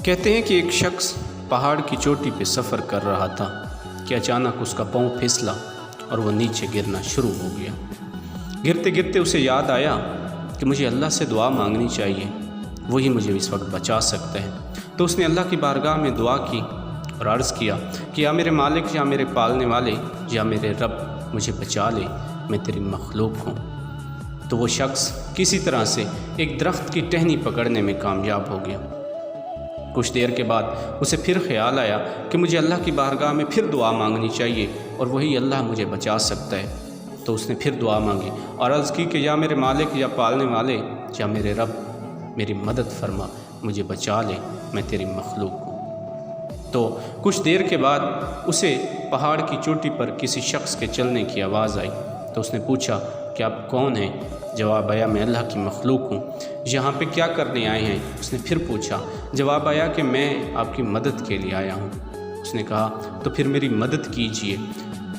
کہتے ہیں کہ ایک شخص پہاڑ کی چوٹی پہ سفر کر رہا تھا کہ اچانک اس کا پاؤں پھسلا اور وہ نیچے گرنا شروع ہو گیا۔ گرتے گرتے اسے یاد آیا کہ مجھے اللہ سے دعا مانگنی چاہیے، وہی مجھے اس وقت بچا سکتا ہے۔ تو اس نے اللہ کی بارگاہ میں دعا کی اور عرض کیا کہ یا میرے مالک، یا میرے پالنے والے، یا میرے رب، مجھے بچا لے، میں تیری مخلوق ہوں۔ تو وہ شخص کسی طرح سے ایک درخت کی ٹہنی پکڑنے میں کامیاب ہو گیا۔ کچھ دیر کے بعد اسے پھر خیال آیا کہ مجھے اللہ کی بارگاہ میں پھر دعا مانگنی چاہیے اور وہی اللہ مجھے بچا سکتا ہے۔ تو اس نے پھر دعا مانگی اور عرض کی کہ یا میرے مالک، یا پالنے والے، یا میرے رب، میری مدد فرما، مجھے بچا لے، میں تیری مخلوق ہوں۔ تو کچھ دیر کے بعد اسے پہاڑ کی چوٹی پر کسی شخص کے چلنے کی آواز آئی۔ تو اس نے پوچھا کہ آپ کون ہیں؟ جواب آیا میں اللہ کی مخلوق ہوں، یہاں پہ کیا کرنے آئے ہیں؟ اس نے پھر پوچھا، جواب آیا کہ میں آپ کی مدد کے لیے آیا ہوں۔ اس نے کہا تو پھر میری مدد کیجئے۔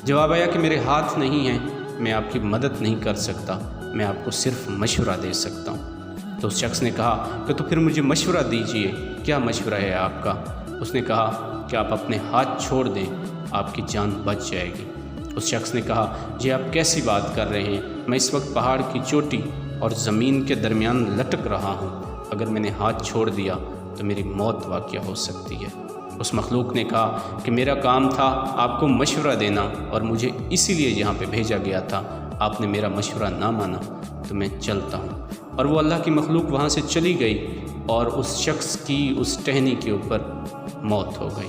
جواب آیا کہ میرے ہاتھ نہیں ہیں، میں آپ کی مدد نہیں کر سکتا، میں آپ کو صرف مشورہ دے سکتا ہوں۔ تو اس شخص نے کہا کہ تو پھر مجھے مشورہ دیجئے، کیا مشورہ ہے آپ کا؟ اس نے کہا کہ آپ اپنے ہاتھ چھوڑ دیں، آپ کی جان بچ جائے گی۔ اس شخص نے کہا یہ آپ کیسی بات کر رہے ہیں؟ میں اس وقت پہاڑ کی چوٹی اور زمین کے درمیان لٹک رہا ہوں، اگر میں نے ہاتھ چھوڑ دیا تو میری موت واقع ہو سکتی ہے۔ اس مخلوق نے کہا کہ میرا کام تھا آپ کو مشورہ دینا اور مجھے اسی لیے یہاں پہ بھیجا گیا تھا، آپ نے میرا مشورہ نہ مانا تو میں چلتا ہوں۔ اور وہ اللہ کی مخلوق وہاں سے چلی گئی اور اس شخص کی اس ٹہنی کے اوپر موت ہو گئی۔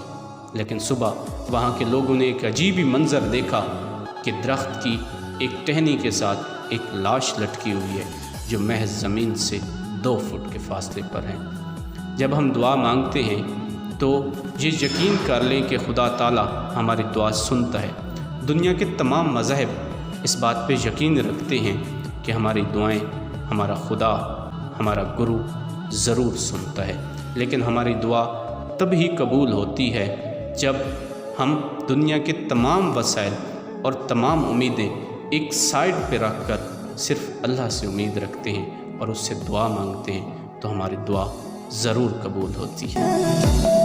لیکن صبح وہاں کے لوگوں نے ایک عجیب ہی منظر دیکھا کہ درخت کی ایک ٹہنی کے ساتھ ایک لاش لٹکی ہوئی ہے جو محض زمین سے 2 فٹ کے فاصلے پر ہے۔ جب ہم دعا مانگتے ہیں تو یہ یقین کر لیں کہ خدا تعالیٰ ہماری دعا سنتا ہے۔ دنیا کے تمام مذاہب اس بات پہ یقین رکھتے ہیں کہ ہماری دعائیں ہمارا خدا، ہمارا گرو ضرور سنتا ہے، لیکن ہماری دعا تب ہی قبول ہوتی ہے جب ہم دنیا کے تمام وسائل اور تمام امیدیں ایک سائڈ پہ رکھ کر صرف اللہ سے امید رکھتے ہیں اور اس سے دعا مانگتے ہیں، تو ہماری دعا ضرور قبول ہوتی ہے۔